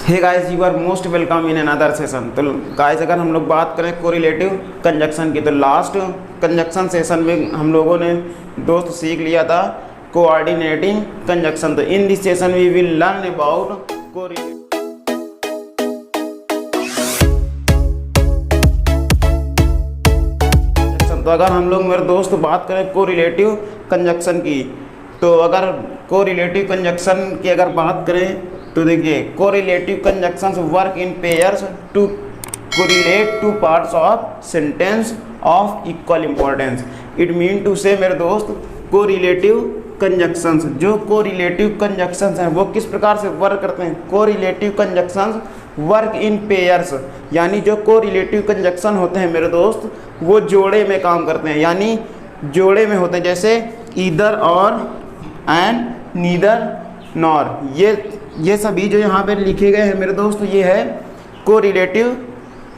Hey guys, you are most welcome in another session. तो guys, अगर हम लोग बात करें कोरिलेटिव कंजक्शन की, तो लास्ट कंजक्शन सेशन में हम लोगों ने दोस्त सीख लिया था कोऑर्डिनेटिंग कंजक्शन। तो in this session we will learn about correlative. तो अगर हम लोग मेरे दोस्त बात करें कोरिलेटिव कंजक्शन की, तो अगर कोरिलेटिव कंजक्शन की अगर बात करें तो देखिए, correlative conjunctions work in pairs to correlate two parts of sentence of equal importance. It mean to say मेरे दोस्त, कोरिलेटिव कंजक्शंस, जो कोरिलेटिव कंजक्शंस हैं वो किस प्रकार से वर्क करते हैं। Correlative conjunctions work in pairs, यानी जो कोरिलेटिव कंजक्शन होते हैं मेरे दोस्त, वो जोड़े में काम करते हैं, यानी जोड़े में होते हैं। जैसे either or and neither nor, ये सभी जो यहाँ पे लिखे गए हैं मेरे दोस्त, ये है कोरिलेटिव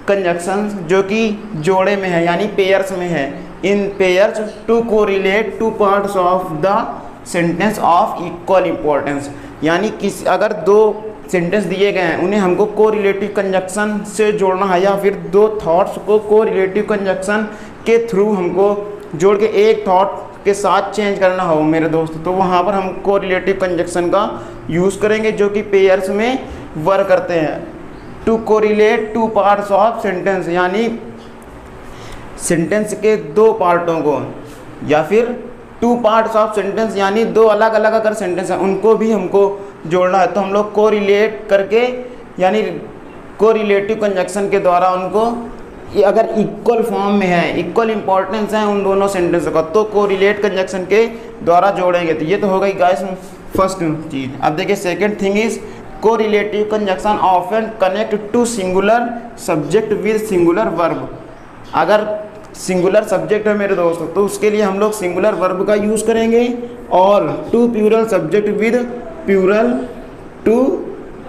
कंजक्शंस जो कि जोड़े में है, यानी पेयर्स में है। In pairs to correlate two parts of the sentence of equal importance, यानी अगर दो सेंटेंस दिए गए हैं, उन्हें हमको कोरिलेटिव कंजक्शन से जोड़ना है, या फिर दो थॉट्स को कोरिलेटिव कंजक्शन के थ्रू हमको जोड़ के एक थॉट के साथ चेंज करना हो मेरे दोस्त, तो वहाँ पर हम कोरिलेटिव कंजक्शन का यूज़ करेंगे, जो कि पेयर्स में वर्क करते हैं। To correlate two parts of sentence, यानी सेंटेंस के दो पार्टों को, या फिर टू पार्ट्स ऑफ सेंटेंस, यानी दो अलग अलग अगर सेंटेंस हैं उनको भी हमको जोड़ना है, तो हम लोग कोरिलेट करके, यानी कोरिलेटिव कंजक्शन के द्वारा उनको, अगर इक्वल फॉर्म में है, इक्वल इंपॉर्टेंस है उन दोनों सेंटेंस का, तो कोरिलेट कंजक्शन के द्वारा जोड़ेंगे। तो ये तो हो गई गाइस फर्स्ट चीज़। अब देखिए, second thing is correlative conjunction often connect to singular subject with singular verb. अगर सिंगुलर सब्जेक्ट है मेरे दोस्तों, तो उसके लिए हम लोग सिंगुलर वर्ब का यूज़ करेंगे, और to plural subject with plural, to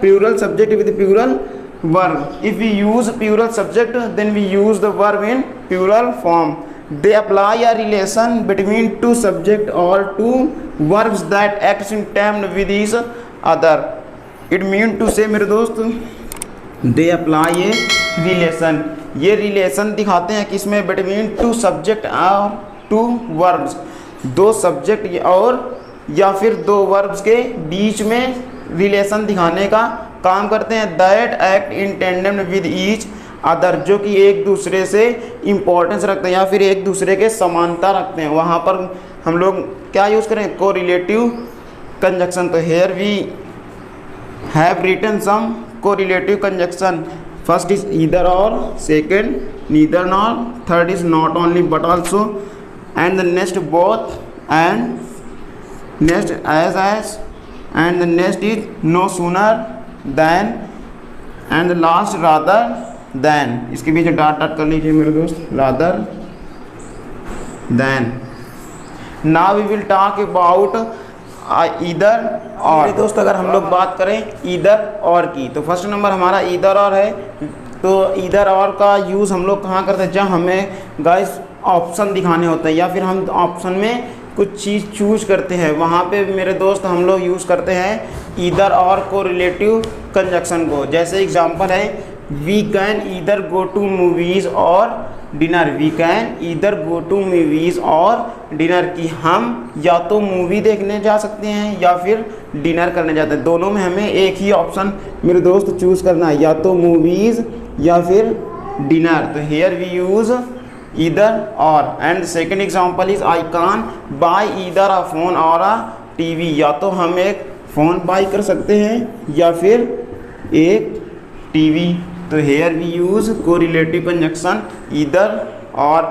plural subject with plural verb. If we use plural subject, then we use the verb in plural form. They apply a relation between two subject or two verbs that acts in tandem with each other. It mean to say मेरे दोस्त, they apply a relation. ये relation दिखाते हैं किसमें, between two subject और two verbs, दो subject और या फिर दो verbs के बीच में relation दिखाने का काम करते हैं। That act in tandem with each other, जो कि एक दूसरे से इम्पोर्टेंस रखते हैं या फिर एक दूसरे के समानता रखते हैं, वहाँ पर हम लोग क्या यूज़ करें, कोरिलेटिव कंजक्शन। तो here we have written some correlative conjunction. First is either or, second neither nor, third is not only but also, and the next both, and next as, and the next is no sooner than, and last rather than. इसके बीच dot कर लीजिए मेरे दोस्त, rather than. Now we will talk about either or. दोस्त, अगर हम लोग बात करें ईदर और की, तो फर्स्ट नंबर हमारा ईदर और है। तो ईदर और का यूज़ हम लोग कहाँ करते हैं, जब हमें गाइस ऑप्शन दिखाने होते हैं, या फिर हम ऑप्शन में कुछ चीज़ चूज करते हैं, वहाँ पे मेरे दोस्त हम लोग यूज़ करते हैं ईदर और कोरिलेटिव कंजक्शन को। जैसे एग्जांपल है, we can either go to movies or dinner. We can either go to movies or dinner, की हम या तो मूवी देखने जा सकते हैं या फिर डिनर करने जाते हैं। दोनों में हमें एक ही ऑप्शन मेरे दोस्त चूज़ करना है, या तो मूवीज़ या फिर डिनर। तो here we use either or. And second example is, I can buy either a phone और अ टीवी। या तो हम एक फ़ोन बाई कर सकते हैं या फिर एक टीवी। तो here we use correlative conjunction either or.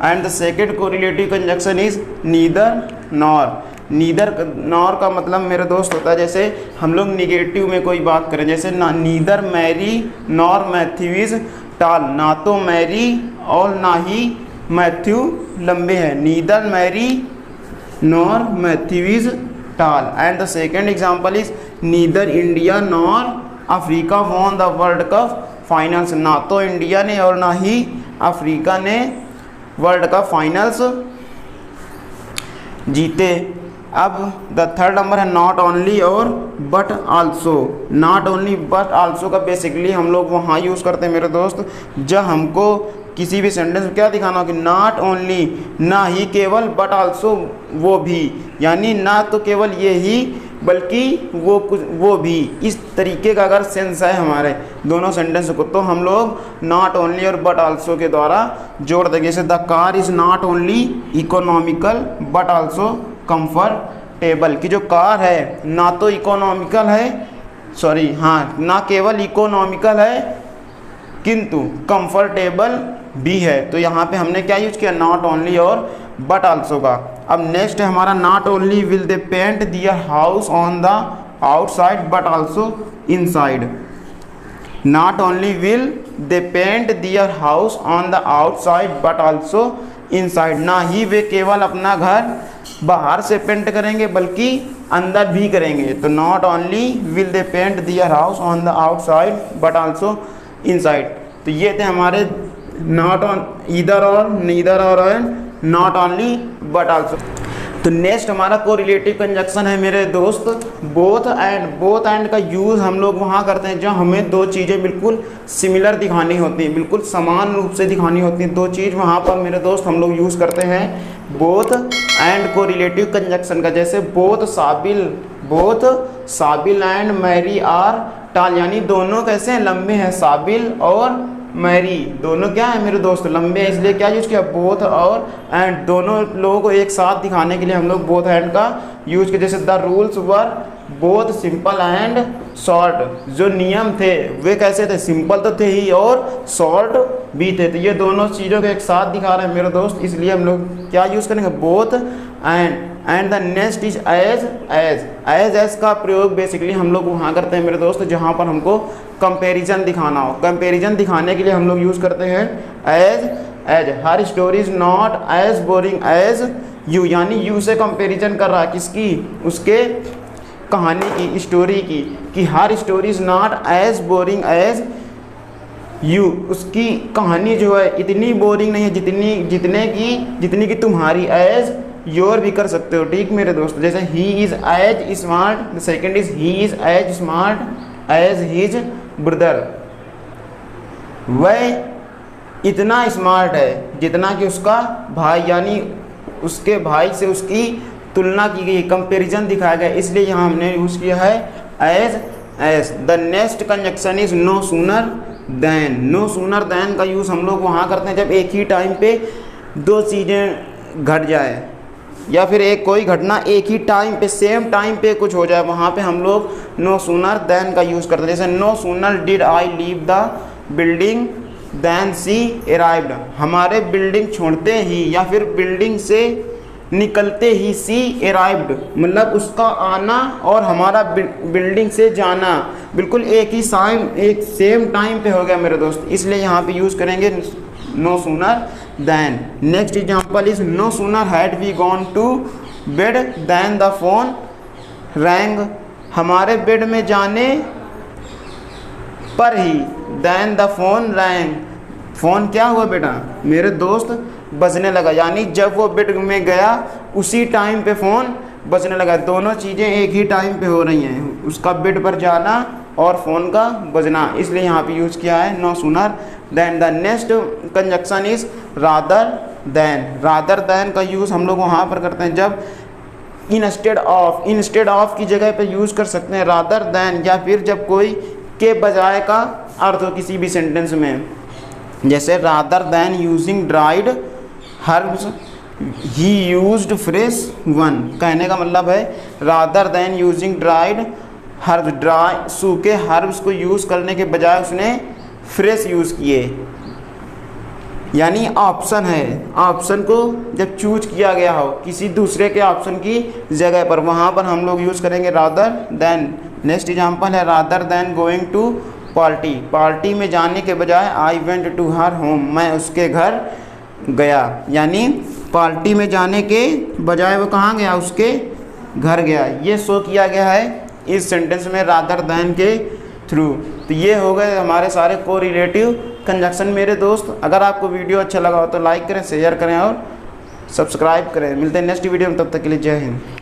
And the second correlative conjunction is neither nor. Neither nor का मतलब मेरे दोस्त होता है, जैसे हम लोग निगेटिव में कोई बात करें, जैसे neither Mary nor Matthew is tall. ना तो मैरी और ना ही मैथ्यू लंबे हैं। Neither Mary nor Matthew is tall. And the second example is, neither India nor Africa won the world cup finals. ना तो इंडिया ने और ना ही अफ्रीका ने वर्ल्ड कप फाइनल्स जीते। अब द थर्ड नंबर है नॉट ओनली और but also. Not only but also का बेसिकली हम लोग वहाँ यूज़ करते हैं मेरे दोस्त जब हमको किसी भी सेंटेंस में क्या दिखाना हो कि नॉट ओनली, ना ही केवल, बट आल्सो वो भी, यानी ना तो केवल ये ही बल्कि वो भी, इस तरीके का अगर सेंस है हमारे दोनों सेंटेंस को तो हम लोग नॉट ओनली और बट आल्सो के द्वारा जोड़ देंगे। जैसे the car is not only economical but also comfortable, कि जो कार है ना तो इकोनॉमिकल है, सॉरी हाँ, ना केवल इकोनॉमिकल है किंतु कंफर्टेबल भी है। तो यहाँ पे हमने क्या यूज किया, नॉट ओनली और बट आल्सो का। अब नेक्स्ट है हमारा not only will they paint their house on the outside but also inside. Not only will they paint their house on the outside but also inside, ना ही वे केवल अपना घर बाहर से पेंट करेंगे बल्कि अंदर भी करेंगे। तो not only will they paint their house on the outside but also inside. तो ये थे हमारे नॉट ऑन, ईदर और, नीदर और नॉट ओनली बट आल्सो। तो नेक्स्ट हमारा कोरिलेटिव कंजक्शन है मेरे दोस्त बोथ एंड। बोथ एंड का यूज़ हम लोग वहाँ करते हैं जब हमें दो चीज़ें बिल्कुल सिमिलर दिखानी होती हैं, बिल्कुल समान रूप से दिखानी होती हैं दो चीज़, वहाँ पर मेरे दोस्त हम लोग यूज़ करते हैं बोथ एंड कोरिलेटिव कंजक्शन का। जैसे बोथ साबिल एंड मैरी आर टाल, यानी दोनों कैसे हैं, लंबे हैं। साबिल और मैरी दोनों क्या है मेरे दोस्त, लंबे हैं, इसलिए क्या यूज़ किया, बोथ और एंड, दोनों लोगों को एक साथ दिखाने के लिए हम लोग बोथ एंड का यूज किया। जैसे the rules were both simple and short, जो नियम थे वे कैसे थे, सिंपल तो थे ही और शॉर्ट भी थे। तो ये दोनों चीज़ों को एक साथ दिखा रहे हैं मेरे दोस्त, इसलिए हम लोग क्या यूज़ करेंगे, both and the next is as का प्रयोग बेसिकली हम लोग वहाँ करते हैं मेरे दोस्त जहाँ पर हमको कंपैरिजन दिखाना हो। कंपैरिजन दिखाने के लिए हम लोग यूज़ करते हैं एज। हर story is not as boring as you, यानी यू से कंपैरिजन कर रहा है किसकी, उसके कहानी की, स्टोरी की, कि हर story is not as boring as you, उसकी कहानी जो है इतनी बोरिंग नहीं है जितनी की तुम्हारी। एज योर भी कर सकते हो, ठीक मेरे दोस्त। जैसे he is as smart, second is he is as smart as his brother, वह इतना स्मार्ट है जितना कि उसका भाई, यानी उसके भाई से उसकी तुलना की गई, कंपैरिजन दिखाया गया, इसलिए यहाँ हमने यूज़ किया है as. The next conjunction is no sooner than. No sooner than का यूज़ हम लोग वहाँ करते हैं जब एक ही टाइम पे दो चीज़ें घट जाए या फिर एक कोई घटना एक ही टाइम पे, सेम टाइम पे कुछ हो जाए, वहाँ पे हम लोग नो सूनर देन का यूज़ करते हैं। जैसे no sooner did I leave the building than she arrived, हमारे बिल्डिंग छोड़ते ही या फिर बिल्डिंग से निकलते ही सी अराइव्ड, मतलब उसका आना और हमारा बिल्डिंग से जाना बिल्कुल एक सेम टाइम पे हो गया मेरे दोस्त, इसलिए यहाँ पे यूज़ करेंगे no sooner then. Next example is no sooner had we gone to bed then the phone rang, हमारे बेड में जाने पर ही then the phone rang, phone क्या हुआ बेटा मेरे दोस्त, बजने लगा, यानी जब वो बेड में गया उसी टाइम पे फ़ोन बजने लगा। दोनों चीज़ें एक ही टाइम पे हो रही हैं, उसका बेड पर जाना और फ़ोन का बजना, इसलिए यहाँ पे यूज़ किया है no sooner than. The next conjunction is rather than. Rather than का यूज़ हम लोग वहाँ पर करते हैं जब इंस्टेड ऑफ की जगह पे यूज़ कर सकते हैं रादर देन, या फिर जब कोई के बजाय का अर्थ हो किसी भी सेंटेंस में। जैसे rather than using dried herbs ही यूज्ड फ्रेश वन, कहने का मतलब है rather then using dried herbs, dry सूखे हर्ब्स को यूज़ करने के बजाय उसने फ्रेश यूज़ किए, यानी ऑप्शन है, ऑप्शन को जब चूज किया गया हो किसी दूसरे के ऑप्शन की जगह पर, वहाँ पर हम लोग यूज़ करेंगे रादर देन। नेक्स्ट एग्जांपल है rather than going to party, party में जाने के बजाय I went to her home, मैं उसके घर गया, यानी पार्टी में जाने के बजाय वो कहाँ गया, उसके घर गया। ये शो किया गया है इस सेंटेंस में रादर देन के थ्रू। तो ये हो गए हमारे सारे कोरिलेटिव कंजक्शन मेरे दोस्त। अगर आपको वीडियो अच्छा लगा हो तो लाइक करें, शेयर करें और सब्सक्राइब करें। मिलते हैं नेक्स्ट वीडियो में, तब तक के लिए जय हिंद।